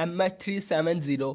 MH370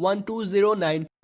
1209,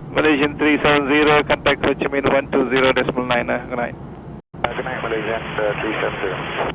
Malaysian 370, contact Ho Chi Minh 120.9, good night. Good night, Malaysian 370.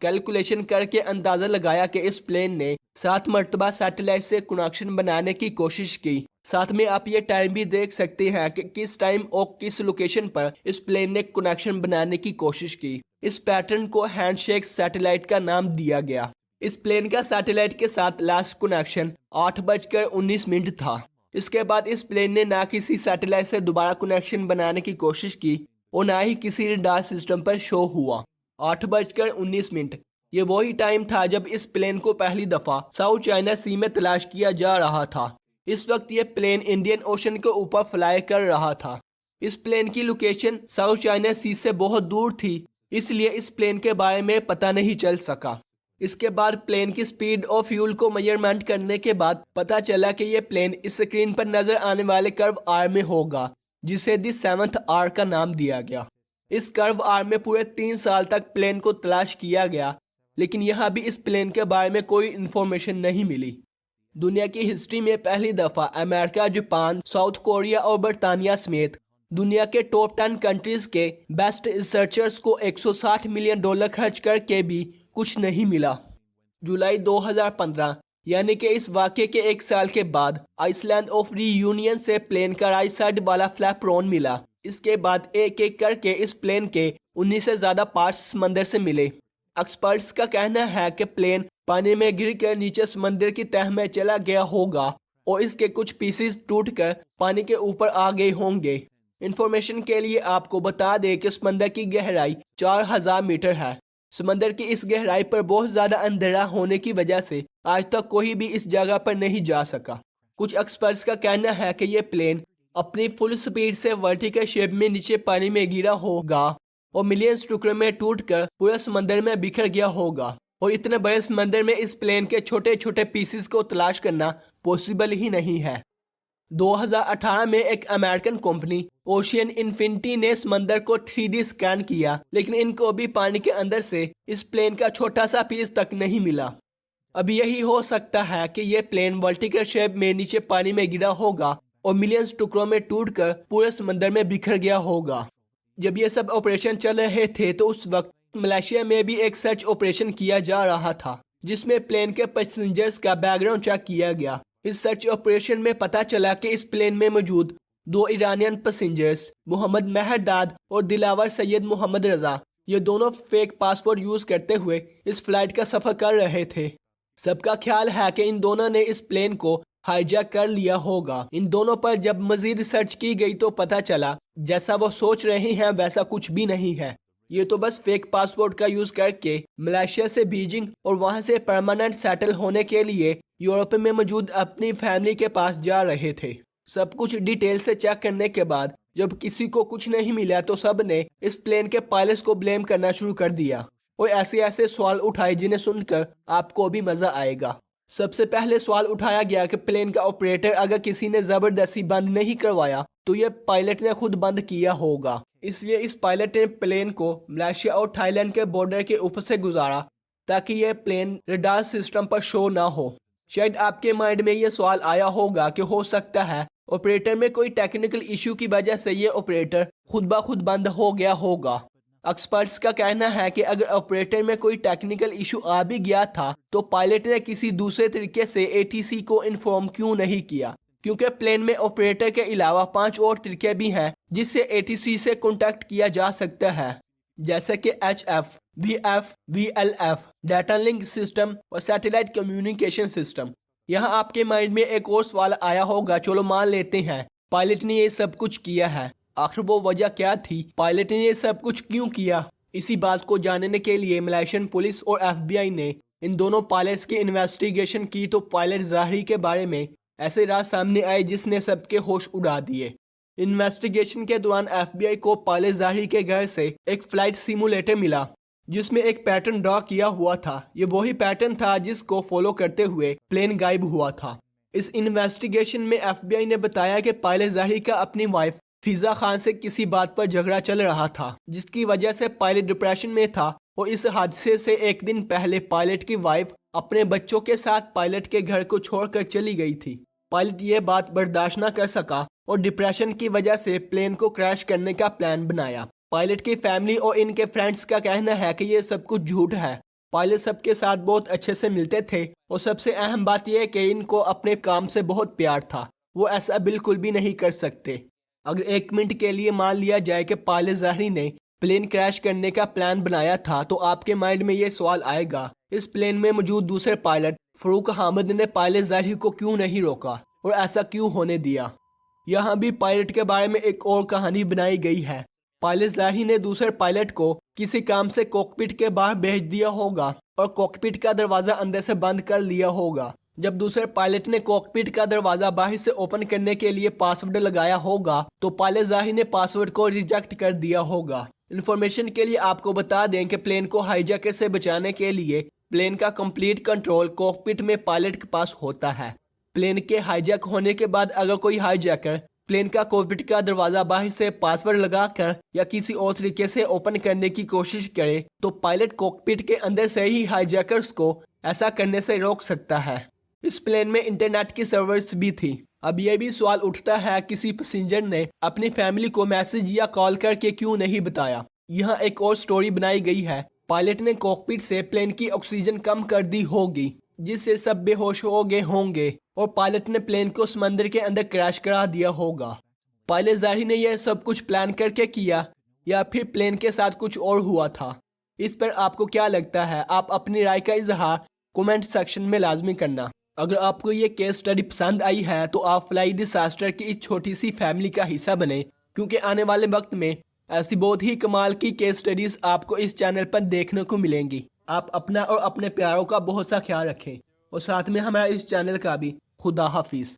Calculation کر کے اندازہ لگایا کہ اس پلین نے 7 مرتبہ سیٹلائٹ سے کنیکشن بنانے کی کوشش کی۔ ساتھ میں آپ یہ ٹائم بھی دیکھ سکتے ہیں کہ کس ٹائم اور کس لوکیشن پر اس پلین نے کنیکشن بنانے کی کوشش کی۔ اس پیٹرن کو ہینڈ شیک سیٹلائٹ کا نام دیا گیا۔ اس پلین کا سیٹلائٹ کے ساتھ لاسٹ کنیکشن 8:19 تھا۔ اس کے بعد اس پلین نے نہ کسی سیٹلائٹ سے دوبارہ کنیکشن بنانے کی کوشش کی اور نہ ہی کسی ریڈار سسٹم پر شو ہوا۔ 8:19 یہ وہی ٹائم تھا جب اس پلین کو پہلی دفعہ ساؤتھ چائنا سی میں تلاش کیا جا رہا تھا۔ اس وقت یہ پلین انڈین اوشن کے اوپر فلائی کر رہا تھا۔ اس پلین کی لوکیشن ساؤتھ چائنا سی سے بہت دور تھی، اس لیے اس پلین کے بارے میں پتہ نہیں چل سکا۔ اس کے بعد پلین کی سپیڈ اور فیول کو میجرمنٹ کرنے کے بعد پتہ چلا کہ یہ پلین اس سکرین پر نظر آنے والے کرو آر میں ہوگا، جسے دی 7th آر کا نام دیا گیا۔ اس کرو آر میں پورے 3 سال تک پلین کو تلاش کیا گیا، لیکن یہاں بھی اس پلین کے بارے میں کوئی انفارمیشن نہیں ملی۔ دنیا کی ہسٹری میں پہلی دفعہ امریکہ، جاپان، ساؤتھ کوریا اور برطانیہ سمیت دنیا کے ٹاپ 10 کنٹریز کے بیسٹ ریسرچرز کو $160 ملین خرچ کر کے بھی کچھ نہیں ملا۔ جولائی 2015 یعنی کہ اس واقعے کے 1 سال کے بعد island of Reunion سے پلین کا رائٹ سائڈ والا فلیپرون ملا۔ اس کے بعد ایک ایک کر کے اس پلین کے 19 سے زیادہ پارٹس سمندر سے ملے۔ ایکسپرٹس کا کہنا ہے کہ پلین پانی میں گر کر نیچے سمندر کی تہہ میں چلا گیا ہوگا اور اس کے کچھ پیسز ٹوٹ کر پانی کے اوپر آ گئے ہوں گے۔ انفارمیشن کے لیے آپ کو بتا دیں کہ سمندر کی گہرائی 4000 میٹر ہے۔ سمندر کی اس گہرائی پر بہت زیادہ اندھیرا ہونے کی وجہ سے آج تک کوئی بھی اس جگہ پر نہیں جا سکا۔ کچھ ایکسپرٹس کا کہنا ہے کہ یہ پلین اپنی فل سپیڈ سے ورٹیکل شیپ میں نیچے پانی میں گرا ہوگا اور ملینز ٹکڑوں میں ٹوٹ کر پورے سمندر میں بکھر گیا ہوگا، اور اتنے بڑے سمندر میں اس پلین کے چھوٹے چھوٹے پیسز کو تلاش کرنا پاسبل ہی نہیں ہے۔ 2018 میں ایک امریکن کمپنی اوشین انفینٹی نے سمندر کو 3D سکین کیا، لیکن ان کو بھی پانی کے اندر سے اس پلین کا چھوٹا سا پیس تک نہیں ملا۔ اب یہی ہو سکتا ہے کہ یہ پلین ورٹیکل شیپ میں نیچے پانی میں گرا ہوگا اور ملینز ٹکڑوں میں ٹوٹ کر پورے سمندر میں بکھر گیا ہوگا۔ جب یہ سب آپریشن چل رہے تھے تو اس وقت ملائیشیا میں بھی ایک سرچ آپریشن کیا جا رہا تھا، جس میں پلین کے پیسنجرز کا بیک گراؤنڈ چیک کیا گیا۔ اس سرچ آپریشن میں پتہ چلا کہ اس پلین میں موجود 2 ایرانین پیسنجرز محمد مہرداد اور دلاور سید محمد رضا، یہ دونوں فیک پاسپورٹ یوز کرتے ہوئے اس فلائٹ کا سفر کر رہے تھے۔ سب کا خیال ہے کہ ان دونوں نے اس پلین کو ہائی جیک کر لیا ہوگا۔ ان دونوں پر جب مزید سرچ کی گئی تو پتہ چلا جیسا وہ سوچ رہے ہیں ویسا کچھ بھی نہیں ہے۔ یہ تو بس فیک پاسپورٹ کا یوز کر کے ملائیشیا سے بیجنگ اور وہاں سے پرماننٹ سیٹل ہونے کے لیے یورپ میں موجود اپنی فیملی کے پاس جا رہے تھے۔ سب کچھ ڈیٹیل سے چیک کرنے کے بعد جب کسی کو کچھ نہیں ملا تو سب نے اس پلین کے پائلٹس کو بلیم کرنا شروع کر دیا اور ایسے سوال اٹھائے جنہیں سن کر آپ کو بھی مزہ آئے گا۔ سب سے پہلے سوال اٹھایا گیا کہ پلین کا آپریٹر اگر کسی نے زبردستی بند نہیں کروایا تو یہ پائلٹ نے خود بند کیا ہوگا، اس لیے اس پائلٹ نے پلین کو ملائیشیا اور تھائی لینڈ کے بارڈر کے اوپر سے گزارا تاکہ یہ پلین ریڈار سسٹم پر شو نہ ہو۔ شاید آپ کے مائنڈ میں یہ سوال آیا ہوگا کہ ہو سکتا ہے آپریٹر میں کوئی ٹیکنیکل ایشو کی وجہ سے یہ آپریٹر خود بخود بند ہو گیا ہوگا۔ ایکسپرٹس کا کہنا ہے کہ اگر آپریٹر میں کوئی ٹیکنیکل ایشو آ بھی گیا تھا تو پائلٹ نے کسی دوسرے طریقے سے ATC کو انفارم کیوں نہیں کیا، کیونکہ پلین میں آپریٹر کے علاوہ 5 اور طریقے بھی ہیں جس سے ATC سے کانٹیکٹ کیا جا سکتا ہے، جیسے کہ HF، VF، VLF، data link system اور سیٹلائٹ کمیونیکیشن سسٹم۔ یہاں آپ کے مائنڈ میں ایک اور سوال آیا ہوگا، چلو مان لیتے ہیں پائلٹ نے یہ سب کچھ کیا ہے، آخر وہ وجہ کیا تھی؟ پائلٹ نے یہ سب کچھ کیوں کیا؟ اسی بات کو جاننے کے لیے ملائیشین پولیس اور FBI نے ان دونوں پائلٹس کی انویسٹیگیشن کی تو پائلٹ ظاہری کے بارے میں ایسے راز سامنے آئے جس نے سب کے ہوش اڑا دیے۔ انویسٹیگیشن کے دوران FBI کو پائلٹ ظاہری کے گھر سے ایک فلائٹ سیمولیٹر ملا جس میں ایک پیٹرن ڈرا کیا ہوا تھا۔ یہ وہی پیٹرن تھا جس کو فالو کرتے ہوئے پلین غائب ہوا تھا۔ اس انویسٹیگیشن میں FBI نے بتایا کہ پائلٹ ظاہری کا اپنی وائف فضا خان سے کسی بات پر جھگڑا چل رہا تھا، جس کی وجہ سے پائلٹ ڈپریشن میں تھا، اور اس حادثے سے ایک دن پہلے پائلٹ کی وائف اپنے بچوں کے ساتھ پائلٹ کے گھر کو چھوڑ کر چلی گئی تھی۔ پائلٹ یہ بات برداشت نہ کر سکا اور ڈپریشن کی وجہ سے پلین کو کریش کرنے کا پلان بنایا۔ پائلٹ کی فیملی اور ان کے فرینڈز کا کہنا ہے کہ یہ سب کچھ جھوٹ ہے۔ پائلٹ سب کے ساتھ بہت اچھے سے ملتے تھے اور سب سے اہم بات یہ ہے کہ ان کو اپنے کام سے بہت پیار تھا. وہ ایسا بالکل بھی نہیں کر سکتے. اگر 1 منٹ کے لیے مان لیا جائے کہ پائلٹ ظاہری نے پلین کریش کرنے کا پلان بنایا تھا تو آپ کے مائنڈ میں یہ سوال آئے گا اس پلین میں موجود دوسرے پائلٹ فاروق حامد نے پائلٹ ظاہری کو کیوں نہیں روکا اور ایسا کیوں ہونے دیا. یہاں بھی پائلٹ کے بارے میں ایک اور کہانی بنائی گئی ہے. پائلٹ ظاہری نے دوسرے پائلٹ کو کسی کام سے کاکپٹ کے باہر بھیج دیا ہوگا اور کاکپٹ کا دروازہ اندر سے بند کر لیا ہوگا. جب دوسرے پائلٹ نے کاکپٹ کا دروازہ باہر سے اوپن کرنے کے لیے پاسورڈ لگایا ہوگا تو پائلٹ ظاہری نے پاسورڈ کو ریجیکٹ کر دیا ہوگا. انفارمیشن کے لیے آپ کو بتا دیں کہ پلین کو ہائی جیکر سے بچانے کے لیے پلین کا کمپلیٹ کنٹرول کاکپٹ میں پائلٹ کے پاس ہوتا ہے. پلین کے ہائی جیک ہونے کے بعد اگر کوئی ہائی جیکر پلین کا کاکپٹ کا دروازہ باہر سے پاسورڈ لگا کر یا کسی اور طریقے سے اوپن کرنے کی کوشش کرے تو پائلٹ کاکپٹ کے اندر سے ہی ہائی جیکرز کو ایسا کرنے سے روک سکتا ہے. اس پلین میں انٹرنیٹ کی سرورز بھی تھی. اب یہ بھی سوال اٹھتا ہے کسی پیسنجر نے اپنی فیملی کو میسج یا کال کر کے کیوں نہیں بتایا. یہاں ایک اور سٹوری بنائی گئی ہے. پائلٹ نے کاکپٹ سے پلین کی آکسیجن کم کر دی ہوگی جس سے سب بے ہوش ہو گئے ہوں گے اور پائلٹ نے پلین کو سمندر کے اندر کریش کرا دیا ہوگا. پائلٹ ظاہری نے یہ سب کچھ پلان کر کے کیا یا پھر پلین کے ساتھ کچھ اور ہوا تھا؟ اس پر آپ کو کیا لگتا ہے؟ آپ اپنی رائے کا اظہار کومنٹ سیکشن میں لازمی کرنا. اگر آپ کو یہ کیس اسٹڈی پسند آئی ہے تو آپ فلائی ڈیزاسٹر کی اس چھوٹی سی فیملی کا حصہ بنیں کیونکہ آنے والے وقت میں ایسی بہت ہی کمال کی کیس اسٹڈیز آپ کو اس چینل پر دیکھنے کو ملیں گی. آپ اپنا اور اپنے پیاروں کا بہت سا خیال رکھیں اور ساتھ میں ہمارا اس چینل کا بھی. خدا حافظ.